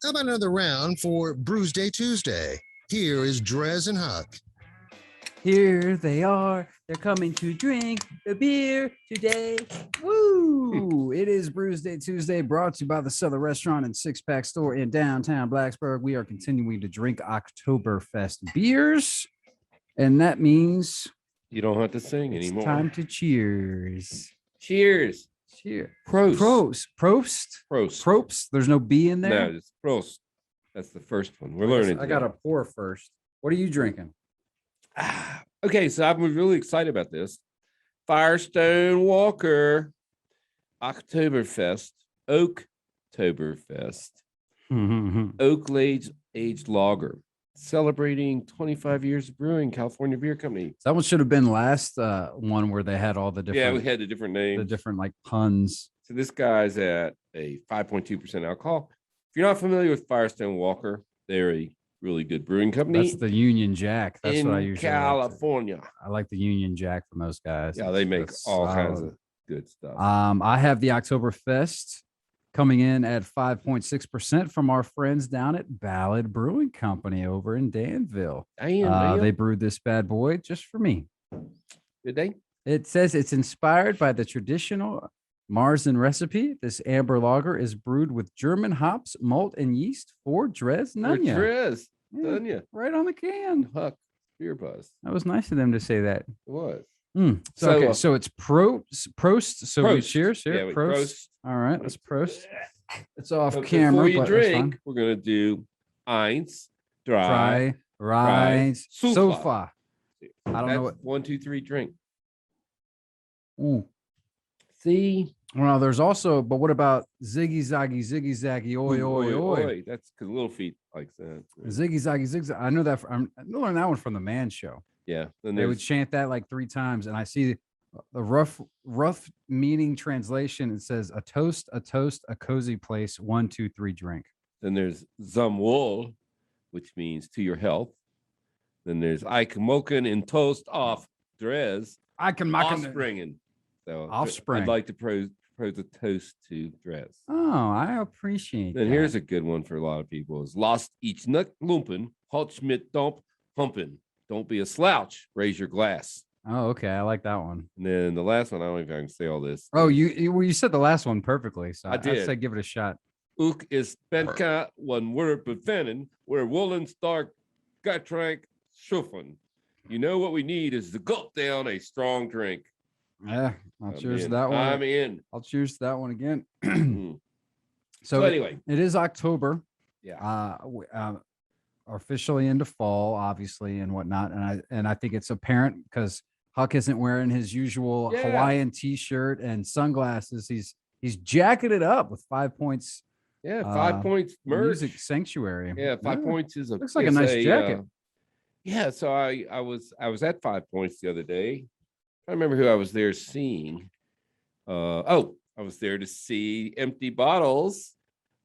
How about another round for Brewsday Tuesday? Here is DreZ and Huck. Here they are. They're coming to drink the beer today. Woo! It is Brewsday Tuesday, brought to you by the Southern Restaurant and Six Pack Store in downtown Blacksburg. We are continuing to drink Oktoberfest beers, and that means you don't have to sing it's anymore. time to cheers. Cheers. Cheers. Prost. Prost. There's no B in there. No, it's Prost. That's the first one. We're learning. I got to pour first. What are you drinking? Okay, so I'm really excited about this. Firestone Walker, Oktoberfest, Oktoberfest, oak-aged lager, celebrating 25 years of brewing, California Beer Company. That one should have been last one where they had all the different. Yeah, we had the different names, the different like puns. So this guy's at a 5.2% alcohol. If you're not familiar with Firestone Walker, they're a really good brewing company. That's the Union Jack. That's in what I usually California. I like the Union Jack from those guys. Yeah, they make all kinds of good stuff. I have the Oktoberfest coming in at 5.6% from our friends down at Ballad Brewing Company over in Danville. They brewed this bad boy just for me. Did they? It says it's inspired by the traditional Marzen recipe. This amber lager is brewed with German hops, malt, and yeast for DreZ Nunya. DreZ Nunya. Right on the can. Huck, beer buzz. That was nice of them to say that. It was. So it's Prost. So we cheers here. Yeah, Prost. All right, let's Prost. It's off But camera. Before you drink, we're gonna do eins, drei, rise, Sofa. sofa. I don't know what. 1, 2, 3, drink. Ooh. See. Well, there's also, but what about ziggy zaggy, oi, oi, oi? That's because Little Feet likes that. Ziggy zaggy. I know that. I learned that one from the Man Show. Yeah. Then They would chant that like 3 times, and I see the rough meaning translation. It says a toast, a cozy place. 1, 2, 3, drink. Then there's zum Wohl, which means to your health. Then there's Ich moken in toast off DreZ. I can mock Offspringen. So Offspring. I'd like to propose a toast to DreZ. Oh, I appreciate Then that. here's a good one for a lot of people: is lost each nut lumpen, halt schmidt dump humpen. Don't be a slouch. Raise your glass. Oh, okay. I like that one. And then the last one, I don't know if I can say all this. Oh, you said the last one perfectly. So I did. I'd say give it a shot. Ook is benka one word bevennen, where woolen stark gatrank schuffen. You know what we need is to gulp down a strong drink. Yeah, I'll cheers to that one. I'm in. I'll cheers to that one again. So anyway, it is October. Yeah. Officially into fall, obviously, and whatnot. And I think it's apparent because Huck isn't wearing his usual Hawaiian t-shirt and sunglasses. He's jacketed up with 5 points. Yeah, 5 points merch. Music Sanctuary. Yeah, 5 points is looks like a nice jacket. Yeah, so I was at 5 points the other day. I remember who I was there seeing. I was there to see Empty Bottles,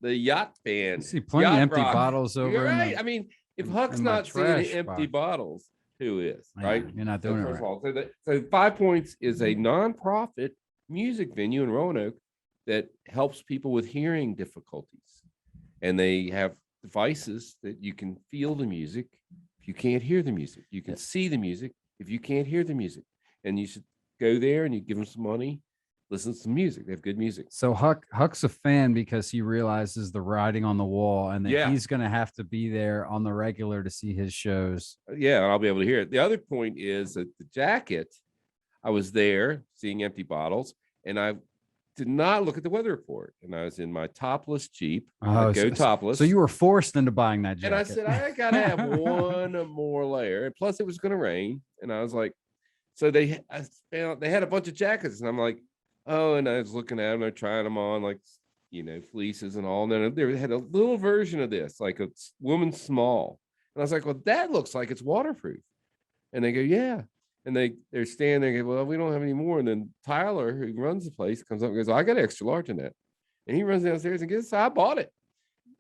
the yacht band. I see plenty of empty bottles over. You're right. I mean, if Huck's not seeing empty bottles, who is? Right? You're not doing it right. So 5 points is a nonprofit music venue in Roanoke that helps people with hearing difficulties, and they have devices that you can feel the music. If you can't hear the music, you can see the music. If you can't hear the music, and you should go there and you give them some money, listen to some music. They have good music. So Huck's a fan because he realizes the writing on the wall and that he's going to have to be there on the regular to see his shows. Yeah, and I'll be able to hear it. The other point is that the jacket, I was there seeing Empty Bottles, and I did not look at the weather report. And I was in my topless Jeep. Topless. So you were forced into buying that jacket. And I said, I got to have one more layer. And plus it was going to rain. And I was like, so they had a bunch of jackets, and I'm like, oh, and I was looking at them, they're trying them on, like, fleeces and all. And then they had a little version of this, like a woman's small. And I was like, well, that looks like it's waterproof. And they go, yeah. And they're standing there and go, well, we don't have any more. And then Tyler, who runs the place, comes up and goes, I got an extra large in that. And he runs downstairs and gets it. So I bought it.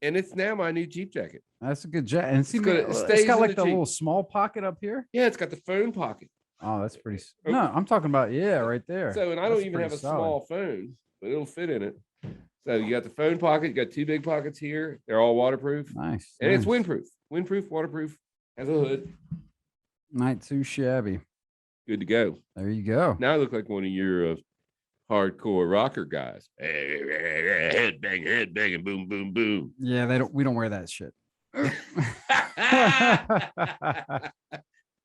And it's now my new Jeep jacket. That's a good jacket. And it's got like the little small pocket up here. Yeah, it's got the phone pocket. Oh, that's pretty. No, I'm talking about right there. So, and I don't even have a small phone, but it'll fit in it. So you got the phone pocket, you got two big pockets here. They're all waterproof. Nice. And it's nice. windproof. Windproof, waterproof, has a hood. Not too shabby. Good to go. There you go. Now I look like one of your hardcore rocker guys. Head banging, boom, boom, boom. Yeah, we don't wear that shit.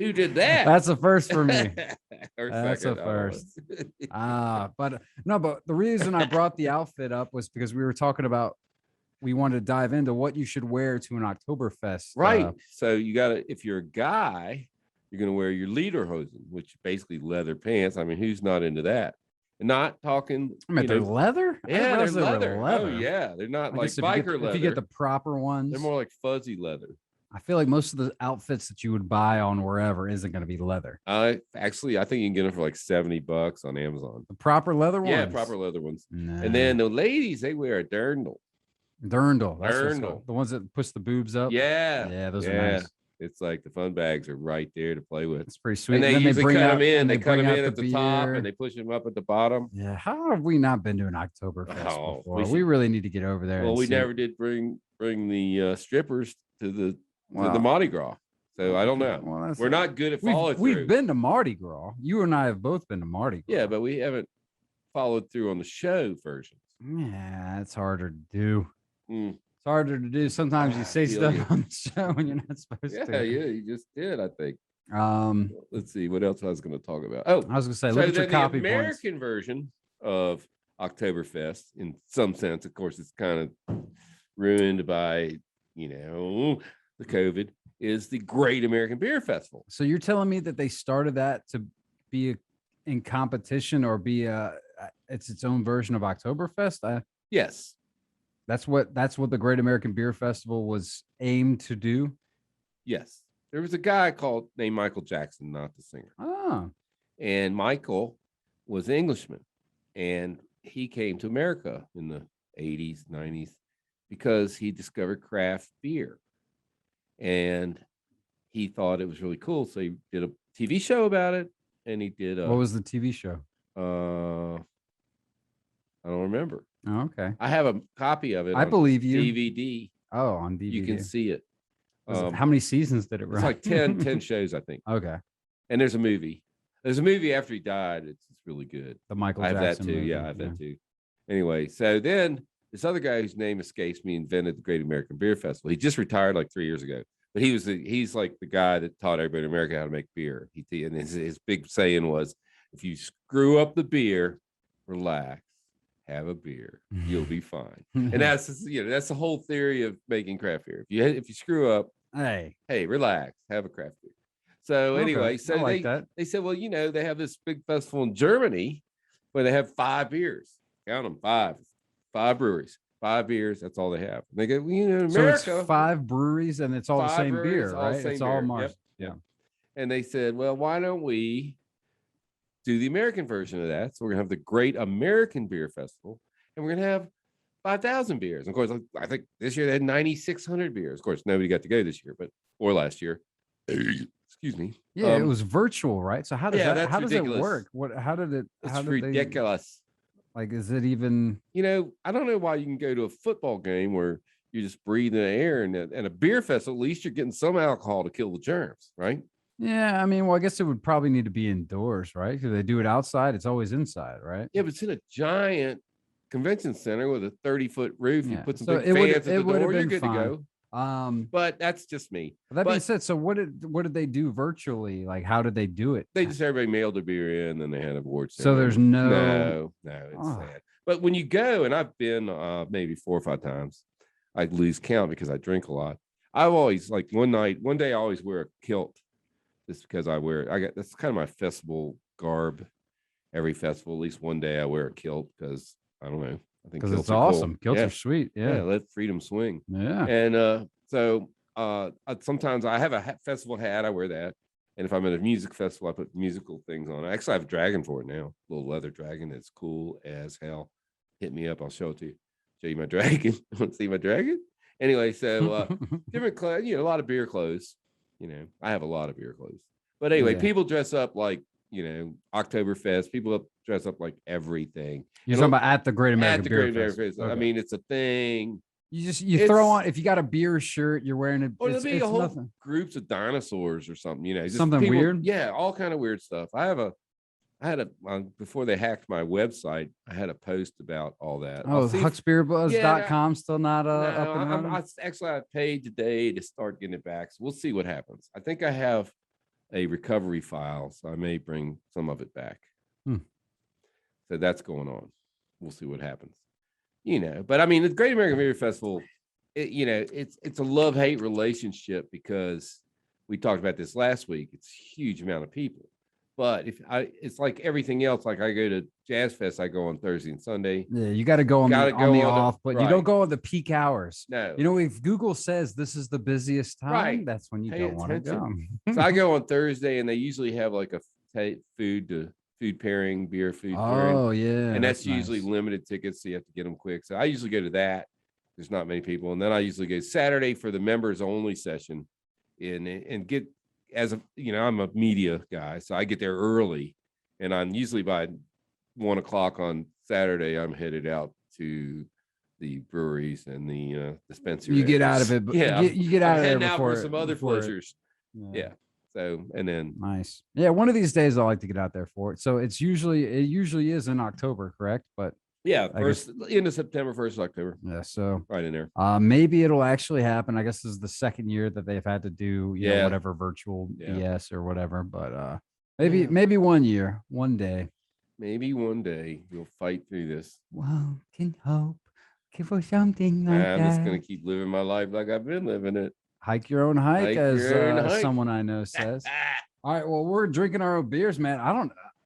Who did that? That's a first for me. That's a first. But the reason I brought the outfit up was because we were talking about we wanted to dive into what you should wear to an Oktoberfest. Right. So you gotta, if you're a guy, you're gonna wear your lederhosen, which basically leather pants. I mean, who's not into that? And not talking. I mean, they're leather. Yeah, they're they were leather. Oh yeah, they're not like biker leather. If you get the proper ones, they're more like fuzzy leather. I feel like most of the outfits that you would buy on wherever isn't going to be leather. Actually, I think you can get them for like $70 on Amazon. The proper leather ones? Yeah, proper leather ones. Nah. And then the ladies, they wear a dirndl. Dirndl. Dirndl. The ones that push the boobs up? Yeah. Yeah, those are nice. It's like the fun bags are right there to play with. It's pretty sweet. And they usually cut them in. They cut them in at the top beer. and they push them up at the bottom. Yeah. How have we not been to an Oktoberfest before? We really need to get over there. Well, we never did bring the strippers to the Mardi Gras. So I don't know. Well, we're not good at follow through. We've been to Mardi Gras. You and I have both been to Mardi Gras. Yeah, but we haven't followed through on the show versions. Yeah, it's harder to do. Mm. It's harder to do. Sometimes you say stuff on the show when you're not supposed to. Yeah, you just did, I think. Let's see what else I was going to talk about. Oh, I was going to say, look at your copy points. The American version of Oktoberfest, in some sense, of course, it's kind of ruined by, the COVID, is the Great American Beer Festival. So you're telling me that they started that to be in competition or be it's its own version of Oktoberfest? Yes. That's what the Great American Beer Festival was aimed to do? Yes. There was a guy named Michael Jackson, not the singer. Oh. And Michael was an Englishman. And he came to America in the 80s, 90s, because he discovered craft beer. And he thought it was really cool. So he did a TV show about it. And he did what was the TV show? I don't remember. Oh, okay. I have a copy of it. I believe you. DVD. Oh, on DVD. You can see it. How many seasons did it run? It's like 10 shows, I think. Okay. And there's a movie. There's a movie after he died. It's really good. The Michael Jackson. I have that too. Movie. Yeah, I have that too. Anyway, so then this other guy whose name escapes me invented the Great American Beer Festival. He just retired like 3 years ago. But he's like the guy that taught everybody in America how to make beer. And his big saying was, if you screw up the beer, relax, have a beer, you'll be fine. And that's the whole theory of making craft beer. If you screw up, hey, relax, have a craft beer. So anyway, so they said, well, they have this big festival in Germany where they have 5 beers. Count them, 5 breweries. 5 beers, that's all they have. And they go, America. So it's 5 breweries and it's all the same beer, right? It's all Mars. Yep. Yeah. And they said, well, why don't we do the American version of that? So we're gonna have the Great American Beer Festival, and we're gonna have 5,000 beers. And of course, I think this year they had 9,600 beers. Of course, nobody got to go this year, or last year. Excuse me. Yeah, it was virtual, right? So how does it work? It's ridiculous. Like, is it even? I don't know why you can go to a football game where you're just breathing the air, and a beer festival, at least you're getting some alcohol to kill the germs, right? Yeah, I mean, well, I guess it would probably need to be indoors, right? Because they do it outside, it's always inside, right? Yeah, but it's in a giant convention center with a 30-foot roof. You put some big fans at the door, you're good to go. But that's just me. That being said, so what did they do virtually? Like, how did they do it? They just everybody mailed their beer in, and then they had awards. So there's no, it's sad. But when you go, and I've been maybe 4 or 5 times, I lose count because I drink a lot. I've always one day I always wear a kilt, just because that's kind of my festival garb. Every festival, at least one day I wear a kilt because I don't know. I think because it's awesome. Cool. Kilts are sweet. Yeah, let freedom swing. Yeah, and so sometimes I have a festival hat. I wear that, and if I'm at a music festival, I put musical things on. I actually have a dragon for it now, a little leather dragon. That's cool as hell. Hit me up. I'll show it to you. Show you my dragon. Want to see my dragon? Anyway, so different clothes. A lot of beer clothes. I have a lot of beer clothes. But anyway, people dress up like Oktoberfest. People dress up like everything. You're And talking about at the Great American at the Beer Great American Fest. Fest. I Okay. mean, it's a thing. You throw on, if you got a beer shirt, you're wearing it. Or there'll be a whole nothing. groups of dinosaurs or something, just Something people, weird. Yeah, all kind of weird stuff. I had a before they hacked my website, I had a post about all that. Oh, hucksbeerbuzz.com still not up and running? I paid today to start getting it back. So we'll see what happens. I think I have a recovery file, so I may bring some of it back. So that's going on. We'll see what happens. But I mean, the Great American Beer Festival, it's a love-hate relationship because we talked about this last week. It's a huge amount of people. But it's like everything else. Like I go to Jazz Fest, I go on Thursday and Sunday. Yeah, you got to go on the off, but you don't go on the peak hours. No. If Google says this is the busiest time, that's when you don't want to go. So I go on Thursday, and they usually have like a food pairing, beer food pairing. Oh, yeah. And that's usually limited tickets, so you have to get them quick. So I usually go to that. There's not many people. And then I usually go Saturday for the members only session and get, I'm a media guy, so I get there early, and I'm usually by 1 o'clock on Saturday, I'm headed out to the breweries and the dispensary. You get out of it, but you get out of there before, for some other pleasures. Yeah. So, and then nice. Yeah, one of these days I like to get out there for it. So it usually is in October, correct? But yeah, end of September, 1st of October. Yeah, so right in there. Maybe it'll actually happen. I guess this is the second year that they've had to do whatever virtual BS or whatever. But maybe one year, one day. Maybe one day we'll fight through this. Well, can hope for something like that. I'm just gonna keep living my life like I've been living it. Hike your own hike, as someone I know says. All right, well, we're drinking our own beers, man.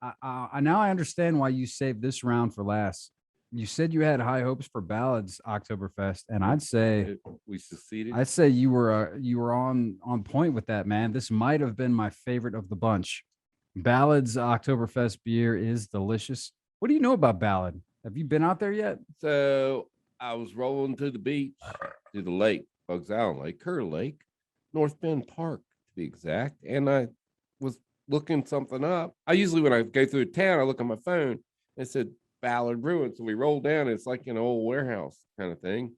Now I understand why you saved this round for last. You said you had high hopes for Ballad's Oktoberfest, and I'd say we succeeded. I'd say you were on point with that, man. This might have been my favorite of the bunch. Ballad's Oktoberfest beer is delicious. What do you know about Ballad? Have you been out there yet? So I was rolling to the beach, to the lake, Bugs Island Lake, Kerr Lake, North Bend Park to be exact, and I was looking something up. I usually, when I go through a town, I look on my phone. It said Ballad Brewing. So we rolled down. It's like an old warehouse kind of thing.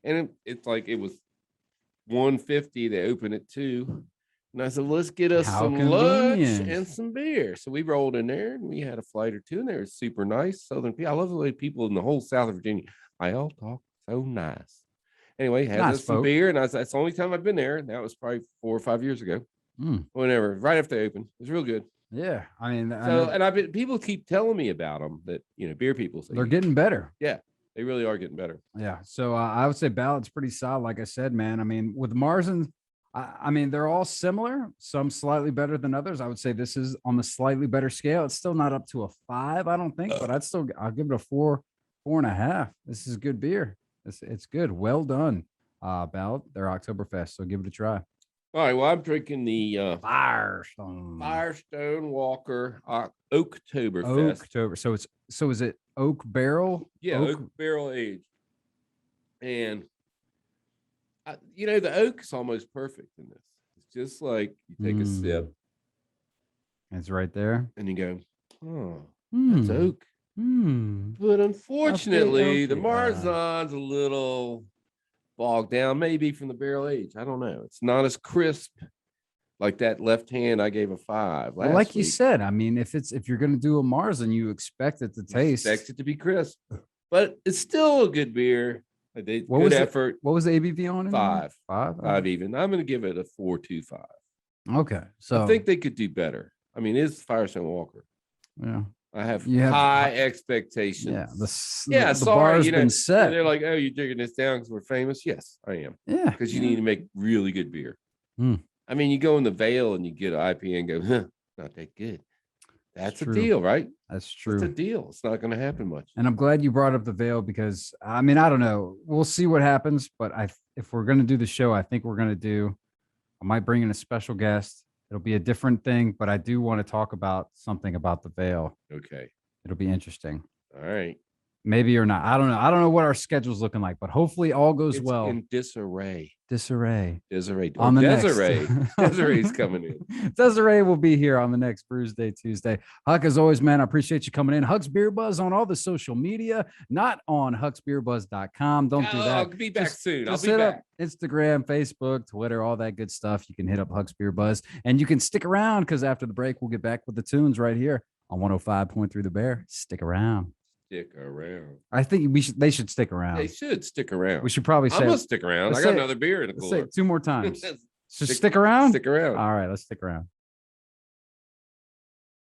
And it's like it was $150. They opened at 2. And I said, let's get us some lunch and some beer. So we rolled in there and we had a flight or two, and they were super nice Southern people. I love the way people in the whole South of Virginia, I all talk so nice. Anyway, had us some beer, and that's the only time I've been there. And that was probably 4 or 5 years ago. Whenever, right after they opened. It was real good. Yeah, I mean, and people keep telling me about them that beer people say they're getting better. Yeah, they really are getting better. Yeah, so I would say Ballad's pretty solid. Like I said, man. I mean, with Marzen, I mean they're all similar. Some slightly better than others. I would say this is on the slightly better scale. It's still not up to a 5, I don't think, but I'll give it a 4, 4.5. This is good beer. It's good. Well done, Ballad. They're Oktoberfest, so give it a try. All right. Well, I'm drinking the Firestone Walker Oktoberfest. So is it oak barrel? Yeah, oak barrel aged. And the oak is almost perfect in this. It's just like you take a sip. It's right there. And you go, oh, that's oak. But unfortunately, the Marzen's a little bogged down, maybe from the barrel age. I don't know. It's not as crisp like that left hand. I gave a 5. Well, like you said, I mean, if you're going to do a Marzen, you expect it to taste. Expect it to be crisp, but it's still a good beer. Good effort. What was the ABV on it? 5. 5 even. I'm going to give it a 4.25. Okay, so I think they could do better. I mean, it's Firestone Walker. Yeah. I have high expectations. Yeah, the bar's been set. They're like, oh, you're digging this down because we're famous. Yes, I am. Yeah, because you need to make really good beer. I mean, you go in the Vale and you get an IPA and go, not that good. That's a deal, right? That's true. It's a deal. It's not going to happen much. And I'm glad you brought up the Vale because, I mean, I don't know. We'll see what happens. But if we're going to do the show, I think I might bring in a special guest. It'll be a different thing, but I do want to talk about something about the Vale. Okay. It'll be interesting. All right. Maybe or not. I don't know. I don't know what our schedule's looking like, but hopefully all goes It's well. in disarray. Disarray. Desiree. On the Desiree. next. Desiree's coming in. Desiree will be here on the next Brewsday Tuesday. Huck, as always, man, I appreciate you coming in. Huck's Beer Buzz on all the social media, not on hucksbeerbuzz.com. Don't do that. I'll be back soon. I'll Just be hit back. up Instagram, Facebook, Twitter, all that good stuff. You can hit up Huck's Beer Buzz, and you can stick around because after the break, we'll get back with the tunes right here on 105.3 The Bear. Stick around. Stick around. I think they should stick around. They should stick around. We should probably say I'm gonna stick around. let's I got say- another beer in the let's say cooler. it 2 more times. Just stick around. Stick around. All right, let's stick around.